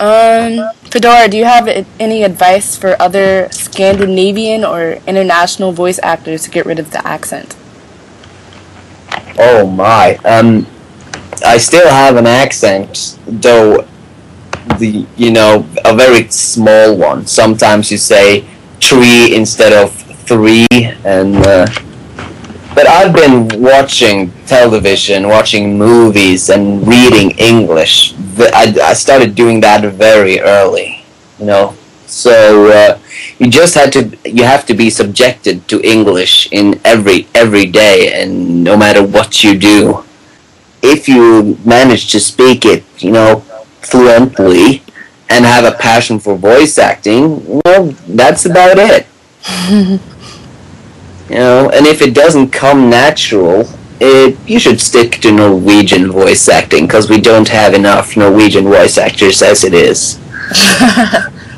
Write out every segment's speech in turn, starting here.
Fedora, do you have any advice for other Scandinavian or international voice actors to get rid of the accent? Oh my. I still have an accent, though a very small one. Sometimes you say tree instead of three, and but I've been watching television, watching movies, and reading English. I started doing that very early, So you have to be subjected to English in every day, and no matter what you do, if you manage to speak it, fluently, and have a passion for voice acting, that's about it. And if it doesn't come natural, you should stick to Norwegian voice acting, because we don't have enough Norwegian voice actors as it is.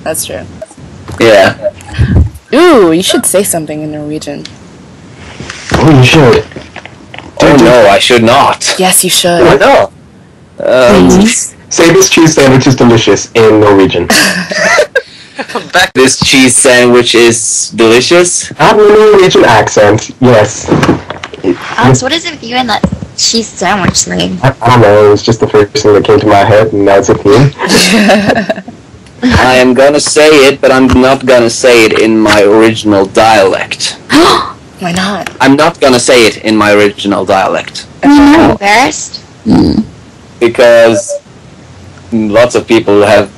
That's true. Yeah. Ooh, you should say something in Norwegian. Oh, you should. Oh no, I should not. Yes, you should. Why not? Say this cheese sandwich is delicious in Norwegian. This cheese sandwich is delicious? I have a Norwegian accent, yes. Alex, what is it with you and that cheese sandwich thing? I don't know, it was just the first thing that came to my head, and now it's a theme. I am gonna say it, but I'm not gonna say it in my original dialect. Why not? I'm not gonna say it in my original dialect. I'm embarrassed. Because lots of people have...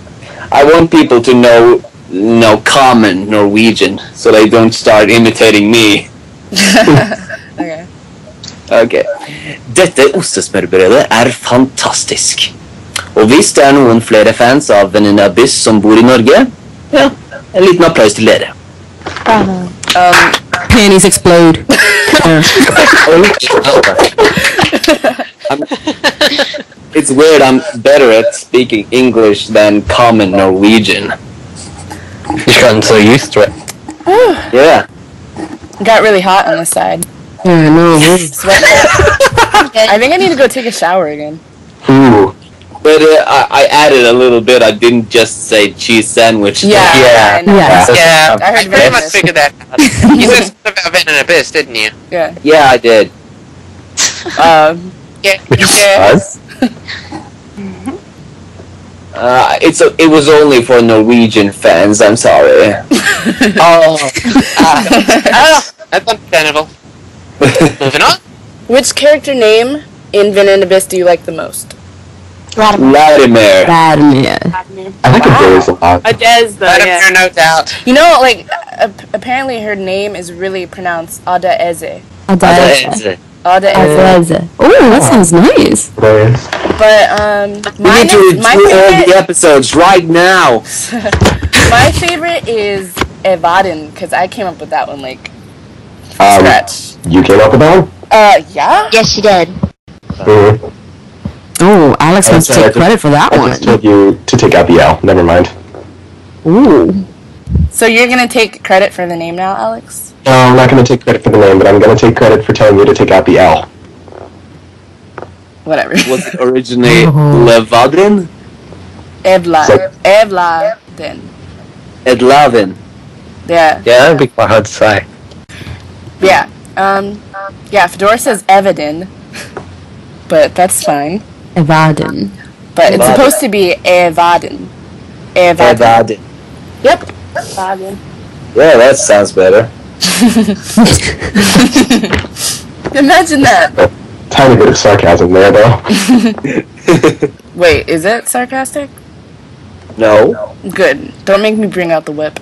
I want people to know common Norwegian, so they don't start imitating me. Ok. Dette ostesmørbrødet fantastisk. Og hvis det noen flere fans av Venninna Abyss som bor I Norge, ja, en liten applaus til dere. Panties explode. It's weird, I'm better at speaking English than common Norwegian. You've gotten so used to it. Yeah. It got really hot on this side. Yeah, no. I think I need to go take a shower again. Ooh. But I added a little bit. I didn't just say cheese sandwich. Yeah. Yeah. I heard I pretty much figured that out. You said something about Venom Abyss, didn't you? Yeah. Yeah, I did. Yeah. It was only for Norwegian fans. I'm sorry. That's understandable. Moving on. Which character name in Vin and Abyss do you like the most? Vladimir. Vladimir. I like Adez a lot. Adez, though, Vladimir, no doubt. You know, like, apparently her name is really pronounced Adaeze. Adaeze. Adaeze. Oh, that sounds nice. But, We need to do all the episodes right now. my favorite is Evadin, because I came up with that one, like, from scratch. You came up with that one? Yeah? Yes, she did. Mm-hmm. Oh, Alex wants to take credit for that I one. just told you to take out the L. Never mind. Ooh. So you're gonna take credit for the name now, Alex? No, I'm not going to take credit for the name, but I'm going to take credit for telling you to take out the L. Whatever. Was it originally Levadin? Evladin. Edlavin. Yeah. Yeah, that'd be quite hard to say. Yeah. Yeah, Fedora says Evadin. But that's fine. Evadin. But it's supposed to be Evadin. Evadin. Yep. Evadin. Yeah, that sounds better. Imagine that. Tiny bit of sarcasm there, though. Wait, is it sarcastic? No. Good. Don't make me bring out the whip.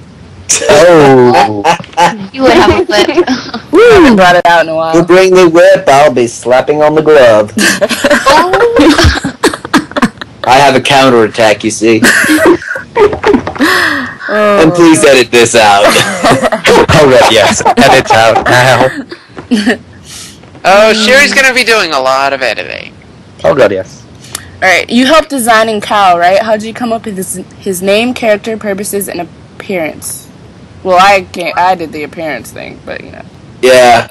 Oh. You would have a whip. I haven't brought it out in a while. You bring the whip, I'll be slapping on the glove. I have a counterattack, you see. And please edit this out. Oh, right, yes. Edit out now. Oh, Sherry's gonna be doing a lot of editing. Oh, God, yes. Alright, you helped designing Cal, right? How did you come up with his name, character, purposes, and appearance? Well, I did the appearance thing, but you know. Yeah.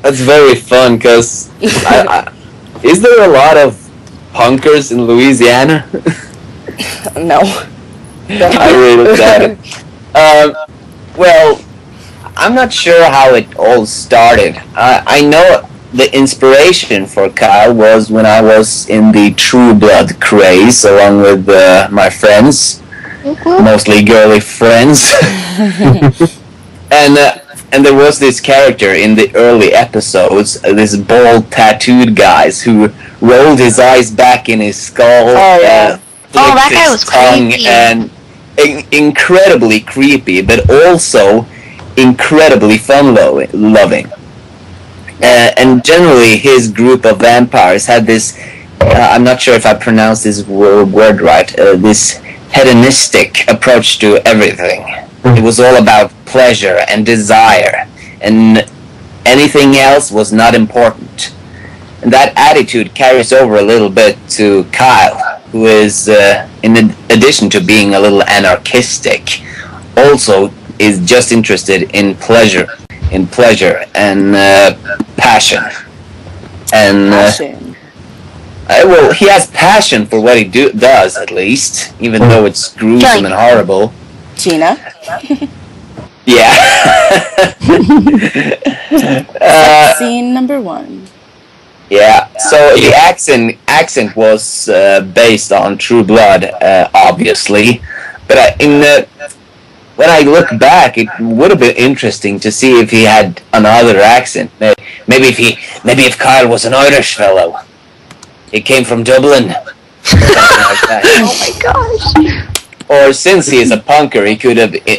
That's very fun, because... is there a lot of punkers in Louisiana? No. I really doubt it. Well, I'm not sure how it all started. I know the inspiration for Kyle was when I was in the True Blood craze along with my friends, mostly girly friends. And there was this character in the early episodes, this bald tattooed guys who rolled his eyes back in his skull. Oh, yeah. Oh, that flicked guy his was tongue, creepy. and incredibly creepy, but also incredibly fun-loving. And generally, his group of vampires had this. I'm not sure if I pronounced this word right. This hedonistic approach to everything. It was all about pleasure and desire, and anything else was not important. And that attitude carries over a little bit to Kyle, who is, in addition to being a little anarchistic, also is just interested in pleasure and passion. And Passion. well, he has passion for what he does, at least, even though it's gruesome and horrible. Gina. Yeah. Scene number 1. Yeah. So the accent was based on True Blood, obviously, but when I look back, it would have been interesting to see if he had another accent. Maybe if Kyle was an Irish fellow, he came from Dublin. Oh my gosh. Or since he is a punker,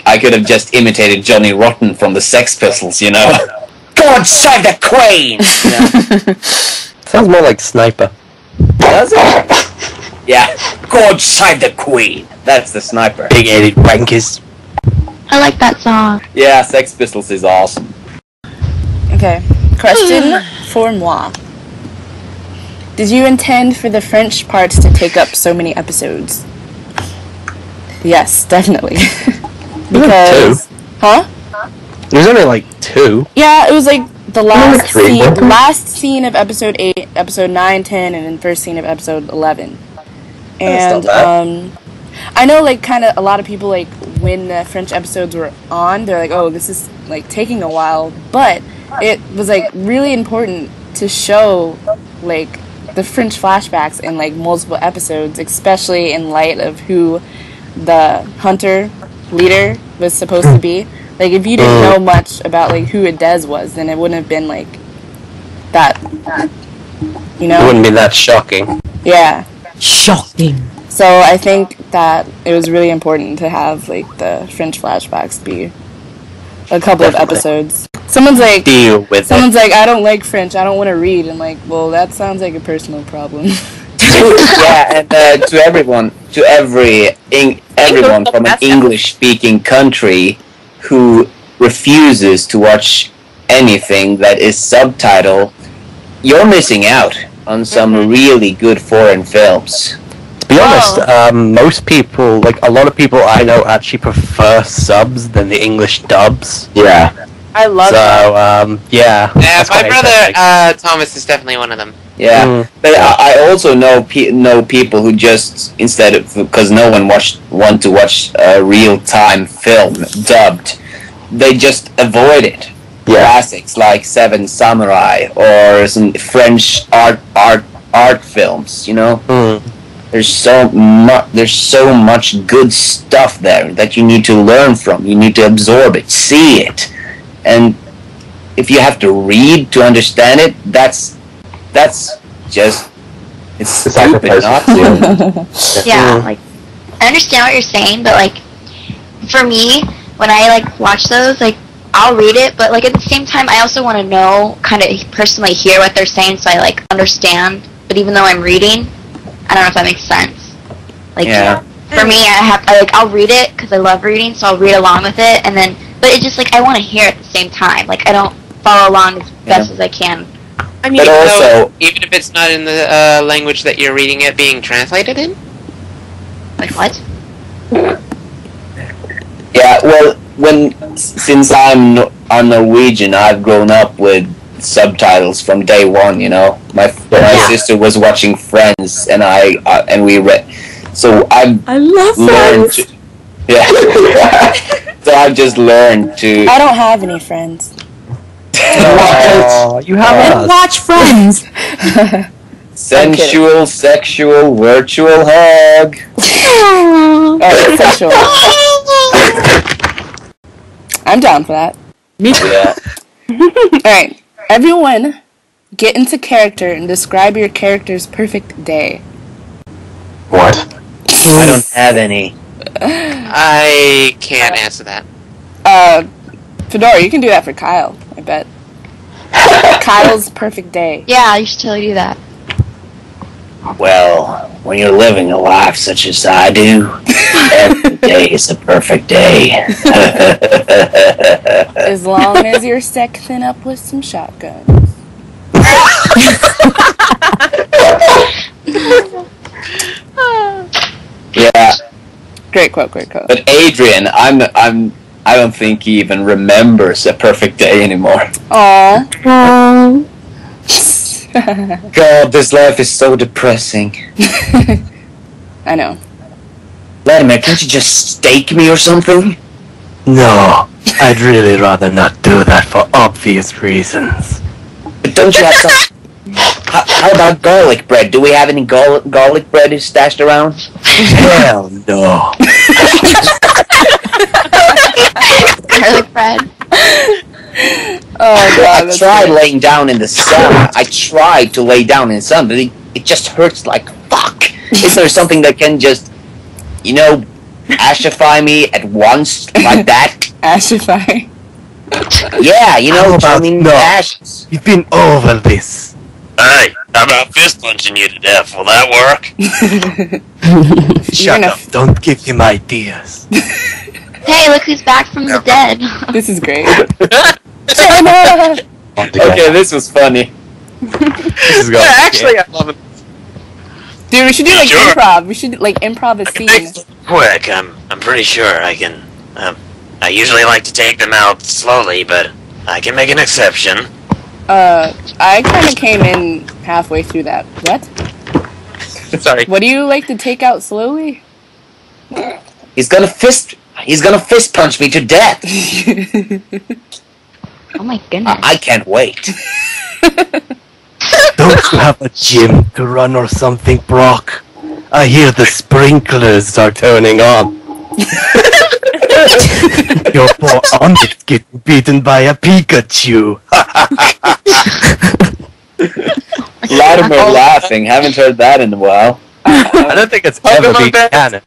I could have just imitated Johnny Rotten from the Sex Pistols, you know. God save the Queen! You know? Sounds more like Sniper. Does it? Yeah. God save the Queen! That's the Sniper. Big-headed wankers. I like that song. Yeah, Sex Pistols is awesome. Okay. Question for moi. Did you intend for the French parts to take up so many episodes? Yes, definitely. Because... Huh? There's only like 2. Yeah, it was like the last three, scene, weren't there? last scene of episode 8, episode 9, 10, and then first scene of episode 11. And, That's not I know, like, kind of a lot of people, like, when the French episodes were on, they're like, oh, this is, like, taking a while. But it was, like, really important to show, like, the French flashbacks in, like, multiple episodes, especially in light of who the hunter leader was supposed to be. Like, if you didn't know much about, like, who Adez was, then it wouldn't have been, like, that, you know? It wouldn't be that shocking. Yeah. Shocking. So I think that it was really important to have, like, the French flashbacks be a couple of episodes. Someone's like, Deal with it. I don't like French, I don't want to read. I'm like, well, that sounds like a personal problem. Yeah, and to everyone from an English-speaking country who refuses to watch anything that is subtitled, you're missing out on some really good foreign films. To be honest, most people, like a lot of people I know, actually prefer subs than the English dubs. Yeah. I love So, that. Yeah, yeah. that's my quite brother interesting. Thomas is definitely one of them. Yeah, but I also know people who just, instead of, because no one want to watch a real-time film dubbed, they just avoid it. Yeah. Classics like Seven Samurai or some French art films, you know. There's so much good stuff there that you need to learn from. You need to absorb it, see it, and if you have to read to understand it, that's just, it's stupid not to. Yeah, like, I understand what you're saying, but, like, for me, when I, like, watch those, like, I'll read it, but, like, at the same time, I also want to know, kind of personally hear what they're saying, so I, like, understand, but even though I'm reading, I don't know if that makes sense. Like, Yeah. for me, I'll read it, because I love reading, so I'll read along with it, and then, but it's just, like, I want to hear at the same time, like, I don't follow along as best as I can. I mean, But also- even if it's not in the language that you're reading it being translated in? Like, what? Yeah, well, since I'm Norwegian, I've grown up with subtitles from day one. You know, my sister was watching Friends, and we read So I love learned Friends. to, yeah. So I've just learned to. I don't have any friends. Oh, you have Then us. watch Friends. Sensual, sexual, virtual hug. Oh, sexual. I'm down for that. Yeah. Alright, everyone get into character and describe your character's perfect day. What? I don't have any. I can't answer that. Fedora, you can do that for Kyle, I bet. Kyle's perfect day. Yeah, you should totally do that. Well, when you're living a life such as I do, every day is a perfect day. As long as you're sexing up with some shotguns. Yeah, Great quote, great quote. but Adrian, I don't think he even remembers a perfect day anymore. Aww. Oh. God, this life is so depressing. I know. Vladimir, can't you just stake me or something? No, I'd really rather not do that for obvious reasons. But don't you have some... How about garlic bread? Do we have any garlic bread stashed around? Hell no. Garlic bread. Oh god, I that's tried great. laying down in the sun. I tried to lay down in the sun, but it just hurts like fuck. Is there something that can just, ashify me at once like that? Ashify. Yeah, How about no? ashes. We've been over this. Hey, how about fist punching you to death? Will that work? Shut gonna up. Don't give him ideas. Hey, look who's back from the dead. This is great. Okay, this was funny. This is Yeah, actually, I love it. Dude, we should do like Sure. improv. We should like improv a scene. Quick, I'm pretty sure I can. I usually like to take them out slowly, but I can make an exception. I kind of came in halfway through that. What? Sorry. What do you like to take out slowly? He's gonna fist punch me to death. Oh my goodness. I can't wait. Don't you have a gym to run or something, Brock? I hear the sprinklers are turning on. Your poor Onyx getting beaten by a Pikachu. Latimer laughing. Haven't heard that in a while. I don't think it's ever been canon.